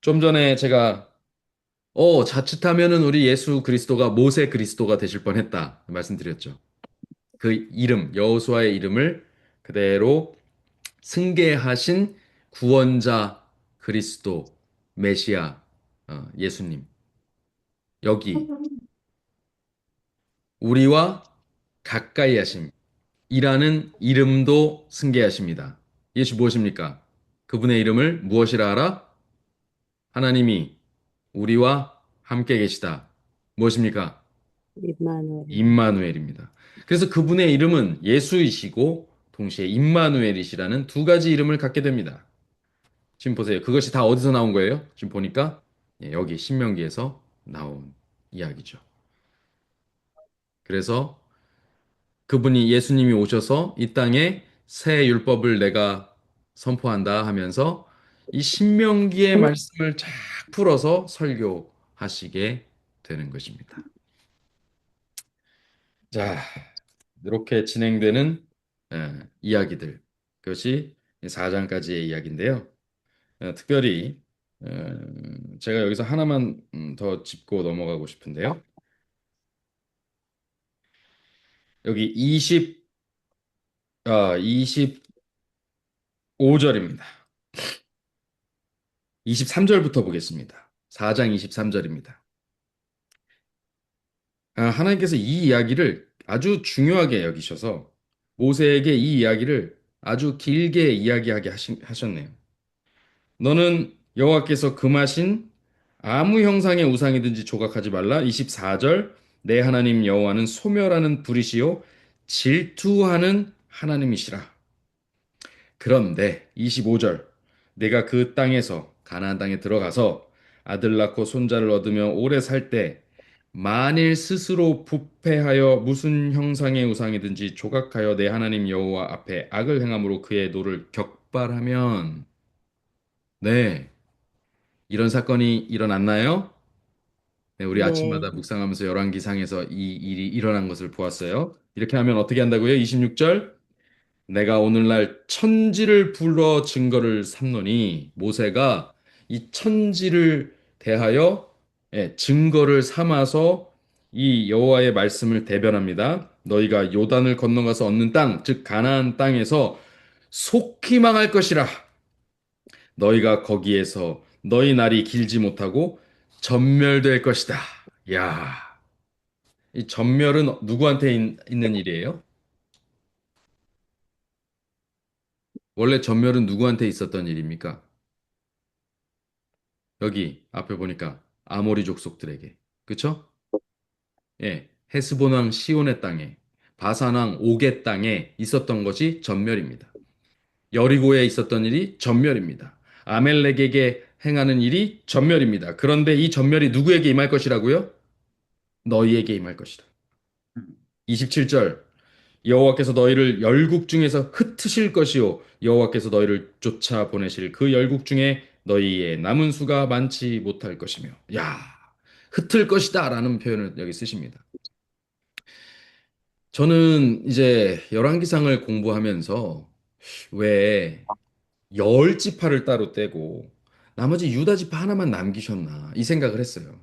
좀 전에 제가 자칫하면은 우리 예수 그리스도가 모세 그리스도가 되실 뻔했다 말씀드렸죠. 그 이름 여호수아의 이름을 그대로 승계하신 구원자 그리스도 메시아 예수님 여기 우리와 가까이 하심이라는 이름도 승계하십니다. 이것이 무엇입니까? 그분의 이름을 무엇이라 하라? 하나님이 우리와 함께 계시다. 무엇입니까? 임마누엘. 임마누엘입니다. 그래서 그분의 이름은 예수이시고 동시에 임마누엘이시라는 두 가지 이름을 갖게 됩니다. 지금 보세요. 그것이 다 어디서 나온 거예요? 지금 보니까 여기 신명기에서 나온 이야기죠. 그래서 그분이 예수님이 오셔서 이 땅에 새 율법을 내가 선포한다 하면서 이 신명기의 말씀을 쫙 풀어서 설교하시게 되는 것입니다. 자, 이렇게 진행되는 이야기들. 그것이 4장까지의 이야기인데요. 특별히 제가 여기서 하나만 더 짚고 넘어가고 싶은데요. 여기 25절입니다. 23절부터 보겠습니다. 4장 23절입니다. 하나님께서 이 이야기를 아주 중요하게 여기셔서 모세에게 이 이야기를 아주 길게 이야기하게 하셨네요. 너는 여호와께서 금하신 아무 형상의 우상이든지 조각하지 말라. 24절 내 하나님 여호와는 소멸하는 불이시요 질투하는 하나님이시라. 그런데 25절 내가 그 땅에서 가나안 땅에 들어가서 아들 낳고 손자를 얻으며 오래 살 때 만일 스스로 부패하여 무슨 형상의 우상이든지 조각하여 내 하나님 여호와 앞에 악을 행함으로 그의 노를 격발하면 네 이런 사건이 일어났나요? 네, 우리 네, 아침마다 묵상하면서 열왕기상에서 이 일이 일어난 것을 보았어요. 이렇게 하면 어떻게 한다고요? 26절 내가 오늘날 천지를 불러 증거를 삼노니 모세가 이 천지를 대하여 증거를 삼아서 이 여호와의 말씀을 대변합니다. 너희가 요단을 건너가서 얻는 땅, 즉 가나안 땅에서 속히 망할 것이라. 너희가 거기에서 너희 날이 길지 못하고 전멸될 것이다. 야, 이 전멸은 누구한테 있는 일이에요? 원래 전멸은 누구한테 있었던 일입니까? 여기 앞에 보니까 아모리 족속들에게. 그쵸? 예. 헤스본 왕 시온의 땅에, 바산 왕 옥의 땅에 있었던 것이 전멸입니다. 여리고에 있었던 일이 전멸입니다. 아멜렉에게 행하는 일이 전멸입니다. 그런데 이 전멸이 누구에게 임할 것이라고요? 너희에게 임할 것이다. 27절 여호와께서 너희를 열국 중에서 흩으실 것이요 여호와께서 너희를 쫓아 보내실 그 열국 중에 너희의 남은 수가 많지 못할 것이며 야 흩을 것이다라는 표현을 여기 쓰십니다. 저는 이제 열왕기상을 공부하면서 왜 열 지파를 따로 떼고 나머지 유다 지파 하나만 남기셨나 이 생각을 했어요.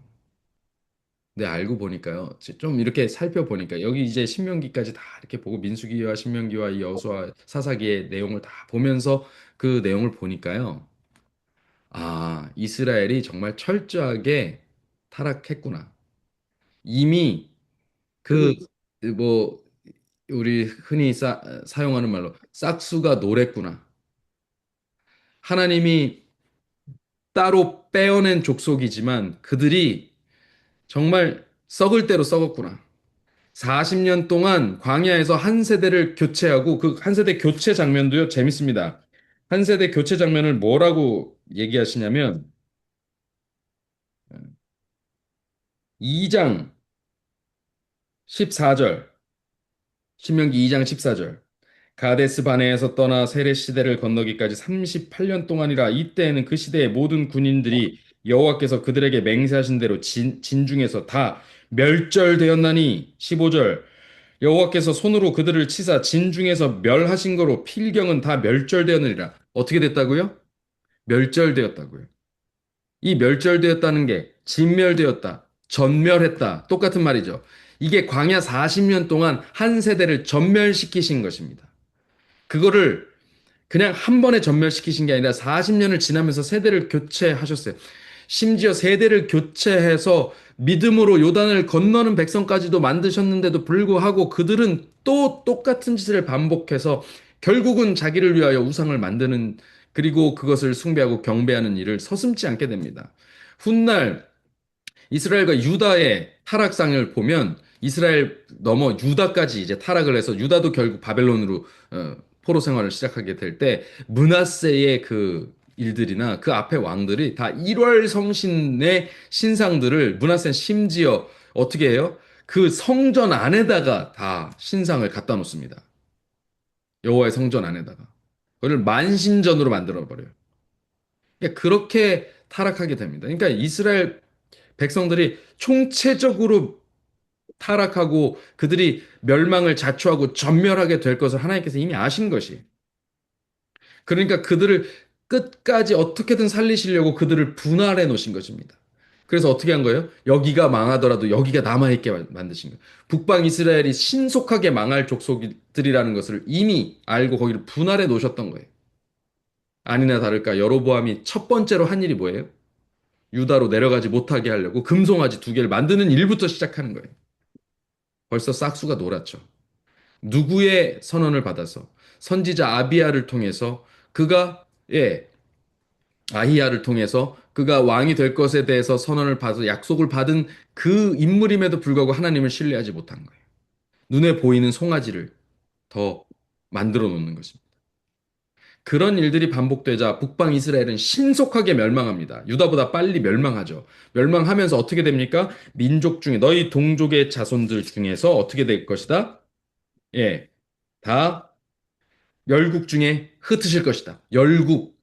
근데 알고 보니까요. 좀 이렇게 살펴보니까 여기 이제 신명기까지 다 이렇게 보고 민수기와 신명기와 이 여호수아 사사기의 내용을 다 보면서 그 내용을 보니까요. 이스라엘이 정말 철저하게 타락했구나. 이미 그 뭐 우리 흔히 사용하는 말로 싹수가 노랬구나. 하나님이 따로 빼어낸 족속이지만 그들이 정말 썩을 대로 썩었구나. 40년 동안 광야에서 한 세대를 교체하고 그 한 세대 교체 장면도요, 재밌습니다. 한 세대 교체 장면을 뭐라고 얘기하시냐면 2장 14절, 신명기 2장 14절. 가데스 바네에서 떠나 세렛 시대를 건너기까지 38년 동안이라 이때에는 그 시대의 모든 군인들이 여호와께서 그들에게 맹세하신 대로 진중에서 다 멸절되었나니 15절 여호와께서 손으로 그들을 치사 진중에서 멸하신 거로 필경은 다 멸절되었느니라. 어떻게 됐다고요? 멸절되었다고요. 이 멸절되었다는 게 진멸되었다, 전멸했다. 똑같은 말이죠. 이게 광야 40년 동안 한 세대를 전멸시키신 것입니다. 그거를 그냥 한 번에 전멸시키신 게 아니라 40년을 지나면서 세대를 교체하셨어요. 심지어 세대를 교체해서 믿음으로 요단을 건너는 백성까지도 만드셨는데도 불구하고 그들은 또 똑같은 짓을 반복해서 결국은 자기를 위하여 우상을 만드는 그리고 그것을 숭배하고 경배하는 일을 서슴지 않게 됩니다. 훗날 이스라엘과 유다의 타락상을 보면 이스라엘 넘어 유다까지 이제 타락을 해서 유다도 결국 바벨론으로 포로 생활을 시작하게 될 때 므낫세의 그 일들이나 그 앞에 왕들이 다 일월 성신의 신상들을 므낫세는 심지어 어떻게 해요? 그 성전 안에다가 다 신상을 갖다 놓습니다. 여호와의 성전 안에다가. 그걸 만신전으로 만들어 버려요. 그러니까 그렇게 타락하게 됩니다. 그러니까 이스라엘 백성들이 총체적으로 타락하고 그들이 멸망을 자초하고 전멸하게 될 것을 하나님께서 이미 아신 것이. 그러니까 그들을 끝까지 어떻게든 살리시려고 그들을 분할해 놓으신 것입니다. 그래서 어떻게 한 거예요? 여기가 망하더라도 여기가 남아있게 만드신 거예요. 북방 이스라엘이 신속하게 망할 족속들이라는 것을 이미 알고 거기를 분할해 놓으셨던 거예요. 아니나 다를까 여로보암이 첫 번째로 한 일이 뭐예요? 유다로 내려가지 못하게 하려고 금송아지 두 개를 만드는 일부터 시작하는 거예요. 벌써 싹수가 놀았죠. 누구의 선언을 받아서 선지자 아비야를 통해서 그가 아히야를 통해서 그가 왕이 될 것에 대해서 선언을 받아 약속을 받은 그 인물임에도 불구하고 하나님을 신뢰하지 못한 거예요. 눈에 보이는 송아지를 더 만들어 놓는 것입니다. 그런 일들이 반복되자 북방 이스라엘은 신속하게 멸망합니다. 유다보다 빨리 멸망하죠. 멸망하면서 어떻게 됩니까? 민족 중에 너희 동족의 자손들 중에서 어떻게 될 것이다? 예, 다 열국 중에 흩으실 것이다. 열국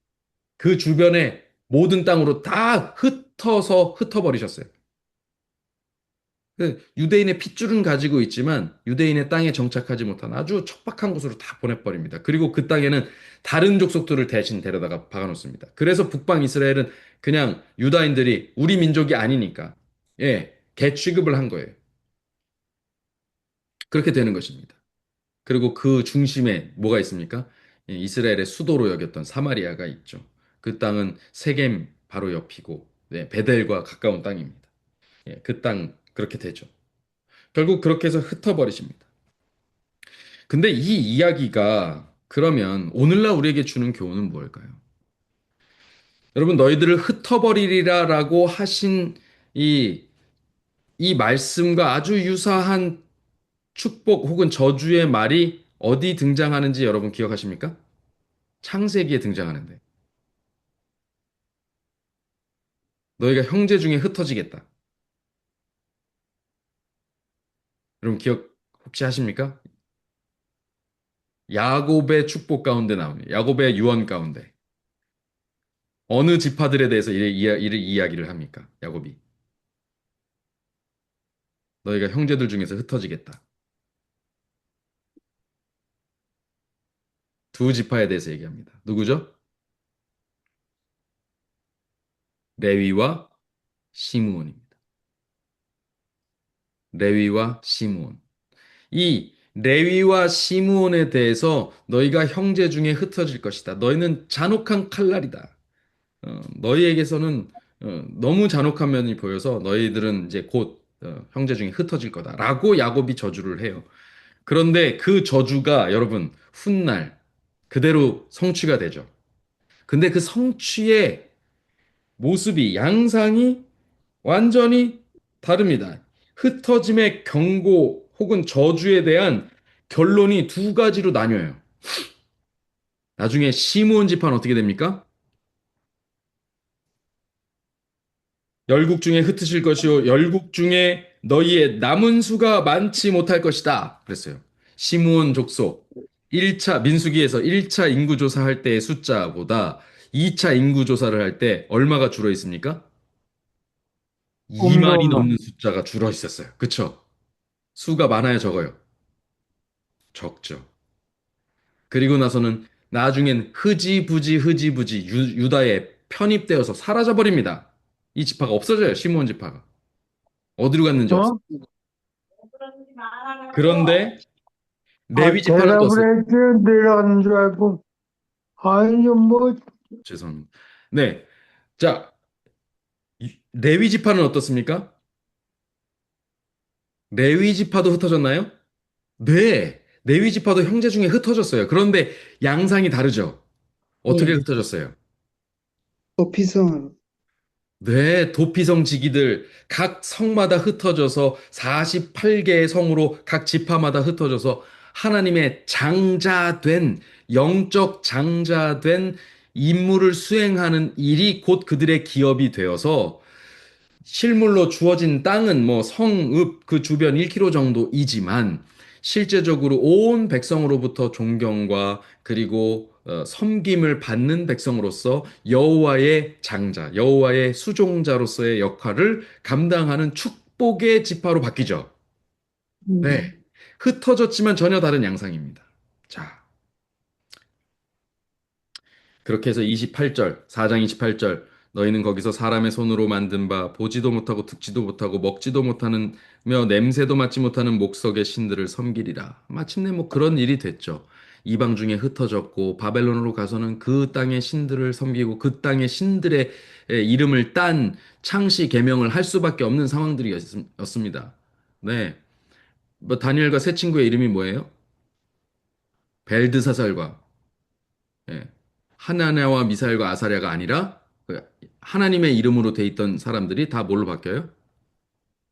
그 주변의 모든 땅으로 다 흩어버리셨어요. 그 유대인의 핏줄은 가지고 있지만 유대인의 땅에 정착하지 못한 아주 척박한 곳으로 다 보내버립니다. 그리고 그 땅에는 다른 족속들을 대신 데려다가 박아놓습니다. 그래서 북방 이스라엘은 그냥 유다인들이 우리 민족이 아니니까 개 취급을 한 거예요. 그렇게 되는 것입니다. 그리고 그 중심에 뭐가 있습니까? 이스라엘의 수도로 여겼던 사마리아가 있죠. 그 땅은 세겜 바로 옆이고 베델과 가까운 땅입니다. 그 땅 그렇게 되죠. 결국 그렇게 해서 흩어버리십니다. 근데 이 이야기가 그러면 오늘날 우리에게 주는 교훈은 뭘까요? 여러분, 너희들을 흩어버리리라라고 하신 이, 이 말씀과 아주 유사한 축복 혹은 저주의 말이 어디 등장하는지 여러분 기억하십니까? 창세기에 등장하는데. 너희가 형제 중에 흩어지겠다. 여러분 기억 혹시 하십니까? 야곱의 축복 가운데 나옵니다. 야곱의 유언 가운데. 어느 지파들에 대해서 이를 이야기를 합니까? 야곱이. 너희가 형제들 중에서 흩어지겠다. 두 지파에 대해서 얘기합니다. 누구죠? 레위와 시므온입니다. 레위와 시므온. 이 레위와 시므온에 대해서 너희가 형제 중에 흩어질 것이다. 너희는 잔혹한 칼날이다. 너희에게서는 너무 잔혹한 면이 보여서 너희들은 이제 곧 형제 중에 흩어질 거다라고 야곱이 저주를 해요. 그런데 그 저주가 여러분 훗날 그대로 성취가 되죠. 근데 그 성취의 모습이 양상이 완전히 다릅니다. 흩어짐의 경고 혹은 저주에 대한 결론이 두 가지로 나뉘어요. 나중에 시므온 지파는 어떻게 됩니까? 열국 중에 흩으실 것이요 열국 중에 너희의 남은 수가 많지 못할 것이다. 그랬어요. 시므온 족속 1차 민수기에서 1차 인구 조사할 때의 숫자보다 2차 인구 조사를 할 때 얼마가 줄어 있습니까? 2만이 꿈도 넘는 숫자가 줄어 있었어요. 그쵸? 수가 많아요, 적어요? 적죠. 그리고 나서는 나중엔 흐지부지 유다에 편입되어서 사라져 버립니다. 이 지파가 없어져요. 시므온 지파가. 어디로 갔는지 없어요. 어? 그런데 아, 레위 지파는 또 대답을 해줘 내려가는 줄 알고. 아니, 뭐, 죄송합니다. 네. 자, 레위 지파는 어떻습니까? 레위 지파도 흩어졌나요? 네. 레위 지파도 형제 중에 흩어졌어요. 그런데 양상이 다르죠. 어떻게 예. 흩어졌어요? 도피성으로. 네, 도피성 지기들 각 성마다 흩어져서 48개의 성으로 각 지파마다 흩어져서 하나님의 장자된 영적 장자된 임무를 수행하는 일이 곧 그들의 기업이 되어서 실물로 주어진 땅은 뭐 성읍 그 주변 1km 정도이지만 실제적으로 온 백성으로부터 존경과 그리고 섬김을 받는 백성으로서 여호와의 장자, 여호와의 수종자로서의 역할을 감당하는 축복의 지파로 바뀌죠. 네. 흩어졌지만 전혀 다른 양상입니다. 자, 그렇게 해서 28절, 4장 28절, 너희는 거기서 사람의 손으로 만든 바 보지도 못하고 듣지도 못하고 먹지도 못하는 며 냄새도 맡지 못하는 목석의 신들을 섬기리라. 마침내 뭐 그런 일이 됐죠. 이방 중에 흩어졌고 바벨론으로 가서는 그 땅의 신들을 섬기고 그 땅의 신들의 이름을 딴 창시 계명을 할 수밖에 없는 상황들이었습니다. 네. 뭐 다니엘과 세 친구의 이름이 뭐예요? 벨드사살과 예. 하나냐와 미사엘과 아사랴가 아니라 그 하나님의 이름으로 돼 있던 사람들이 다 뭘로 바뀌어요?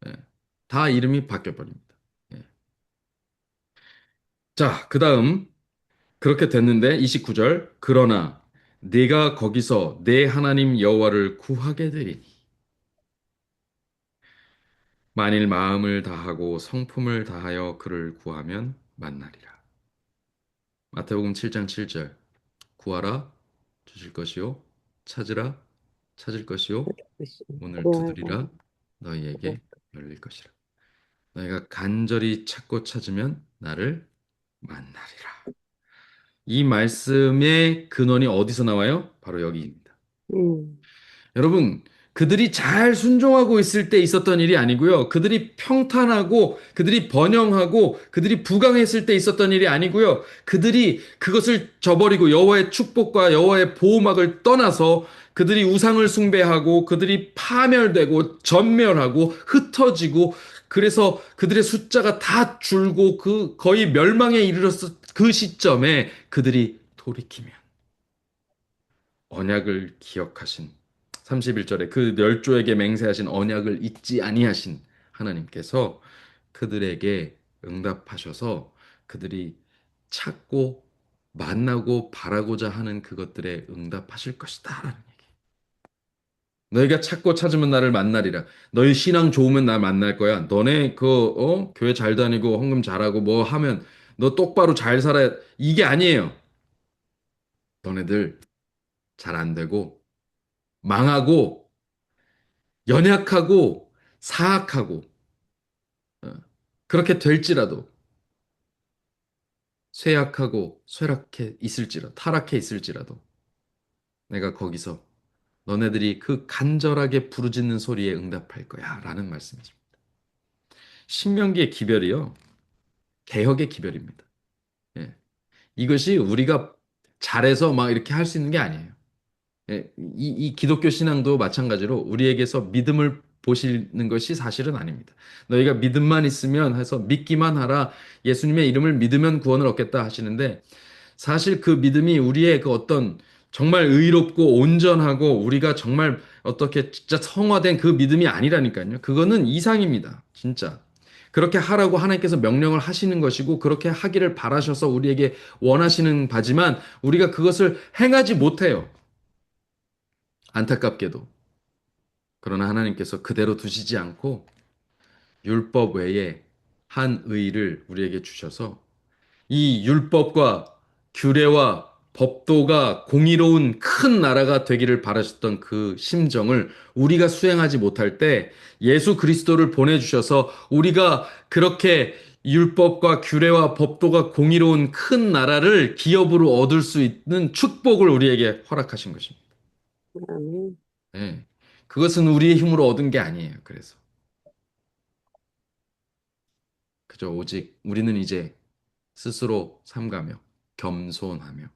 예. 다 이름이 바뀌어 버립니다. 예. 자, 그다음 그렇게 됐는데 29절 그러나 네가 거기서 내 하나님 여호와를 구하게 되리니 만일 마음을 다하고 성품을 다하여 그를 구하면 만나리라. 마태복음 7장 7절 구하라 주실 것이요 찾으라 찾을 것이요 문을 구하라. 두드리라 너희에게 열릴 것이라. 너희가 간절히 찾고 찾으면 나를 만나리라. 이 말씀의 근원이 어디서 나와요? 바로 여기입니다. 음, 여러분, 그들이 잘 순종하고 있을 때 있었던 일이 아니고요. 그들이 평탄하고, 그들이 번영하고, 그들이 부강했을 때 있었던 일이 아니고요. 그들이 그것을 저버리고 여호와의 축복과 여호와의 보호막을 떠나서 그들이 우상을 숭배하고, 그들이 파멸되고, 전멸하고, 흩어지고, 그래서 그들의 숫자가 다 줄고 그 거의 멸망에 이르렀을 그 시점에 그들이 돌이키면 언약을 기억하신 31절에 그 멸조에게 맹세하신 언약을 잊지 아니하신 하나님께서 그들에게 응답하셔서 그들이 찾고 만나고 바라고자 하는 그것들에 응답하실 것이다라는 얘기. 너희가 찾고 찾으면 나를 만나리라. 너희 신앙 좋으면 나 만날 거야. 너네 교회 잘 다니고 헌금 잘하고 뭐 하면 너 똑바로 잘 살아야 이게 아니에요. 너네들 잘 안 되고 망하고 연약하고 사악하고 어, 그렇게 될지라도 쇠약하고 쇠락해 있을지라도 타락해 있을지라도 내가 거기서 너네들이 그 간절하게 부르짖는 소리에 응답할 거야 라는 말씀이죠. 신명기의 기별이요. 개혁의 기별입니다. 예. 이것이 우리가 잘해서 막 이렇게 할 수 있는 게 아니에요. 예, 이 기독교 신앙도 마찬가지로 우리에게서 믿음을 보시는 것이 사실은 아닙니다. 너희가 믿음만 있으면 해서 믿기만 하라. 예수님의 이름을 믿으면 구원을 얻겠다 하시는데 사실 그 믿음이 우리의 그 어떤 정말 의롭고 온전하고 우리가 정말 어떻게 진짜 성화된 그 믿음이 아니라니까요. 그거는 이상입니다. 진짜. 그렇게 하라고 하나님께서 명령을 하시는 것이고 그렇게 하기를 바라셔서 우리에게 원하시는 바지만 우리가 그것을 행하지 못해요. 안타깝게도. 그러나 하나님께서 그대로 두시지 않고 율법 외에 한 의를 우리에게 주셔서 이 율법과 규례와 법도가 공의로운 큰 나라가 되기를 바라셨던 그 심정을 우리가 수행하지 못할 때 예수 그리스도를 보내주셔서 우리가 그렇게 율법과 규례와 법도가 공의로운 큰 나라를 기업으로 얻을 수 있는 축복을 우리에게 허락하신 것입니다. 아멘. 예. 그것은 우리의 힘으로 얻은 게 아니에요. 그래서. 그저 오직 우리는 이제 스스로 삼가며 겸손하며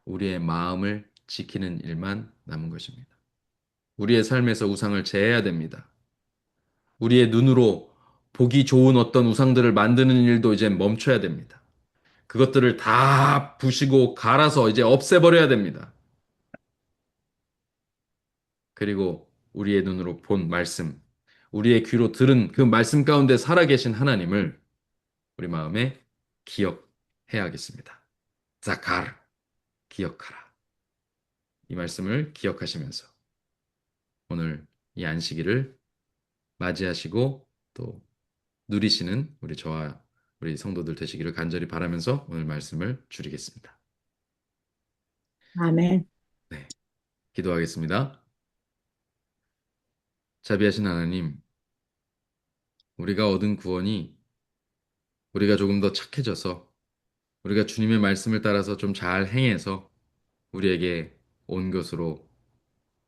우리의 마음을 지키는 일만 남은 것입니다. 우리의 삶에서 우상을 제해야 됩니다. 우리의 눈으로 보기 좋은 어떤 우상들을 만드는 일도 이제 멈춰야 됩니다. 그것들을 다 부시고 갈아서 이제 없애버려야 됩니다. 그리고 우리의 눈으로 본 말씀, 우리의 귀로 들은 그 말씀 가운데 살아계신 하나님을 우리 마음에 기억해야겠습니다. 자카르, 기억하라. 이 말씀을 기억하시면서 오늘 이 안식일을 맞이하시고 또 누리시는 우리 저와 우리 성도들 되시기를 간절히 바라면서 오늘 말씀을 줄이겠습니다. 아멘. 네, 기도하겠습니다. 자비하신 하나님, 우리가 얻은 구원이 우리가 조금 더 착해져서 우리가 주님의 말씀을 따라서 좀 잘 행해서 우리에게 온 것으로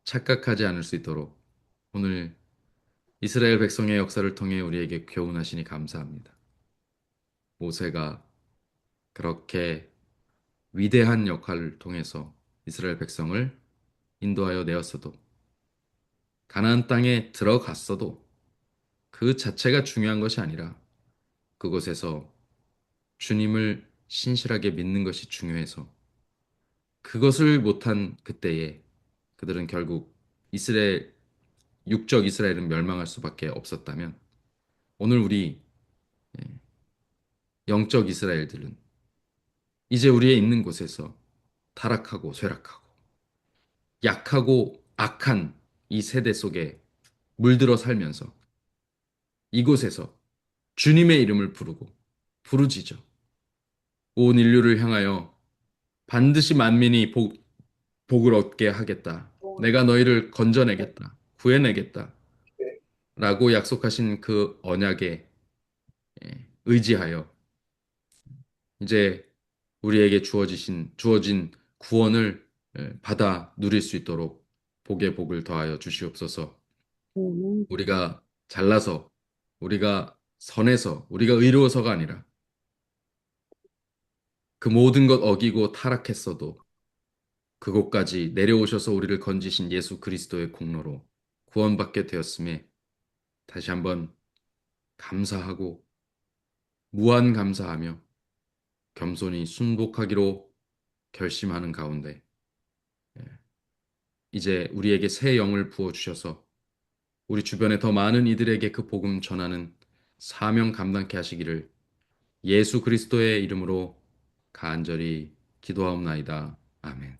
착각하지 않을 수 있도록 오늘 이스라엘 백성의 역사를 통해 우리에게 교훈하시니 감사합니다. 모세가 그렇게 위대한 역할을 통해서 이스라엘 백성을 인도하여 내었어도 가나안 땅에 들어갔어도 그 자체가 중요한 것이 아니라 그곳에서 주님을 신실하게 믿는 것이 중요해서 그것을 못한 그때에 그들은 결국 이스라엘, 육적 이스라엘은 멸망할 수밖에 없었다면 오늘 우리 영적 이스라엘들은 이제 우리의 있는 곳에서 타락하고 쇠락하고 약하고 악한 이 세대 속에 물들어 살면서 이곳에서 주님의 이름을 부르고 부르짖어 온 인류를 향하여 반드시 만민이 복을 얻게 하겠다. 내가 너희를 건져내겠다. 구해내겠다. 라고 약속하신 그 언약에 의지하여 이제 우리에게 주어진 구원을 받아 누릴 수 있도록 복의 복을 더하여 주시옵소서. 아멘. 우리가 잘나서, 우리가 선해서, 우리가 의로워서가 아니라 그 모든 것 어기고 타락했어도 그곳까지 내려오셔서 우리를 건지신 예수 그리스도의 공로로 구원받게 되었음에 다시 한번 감사하고 무한 감사하며 겸손히 순복하기로 결심하는 가운데 이제 우리에게 새 영을 부어 주셔서 우리 주변에 더 많은 이들에게 그 복음 전하는 사명 감당케 하시기를 예수 그리스도의 이름으로 간절히 기도하옵나이다. 아멘.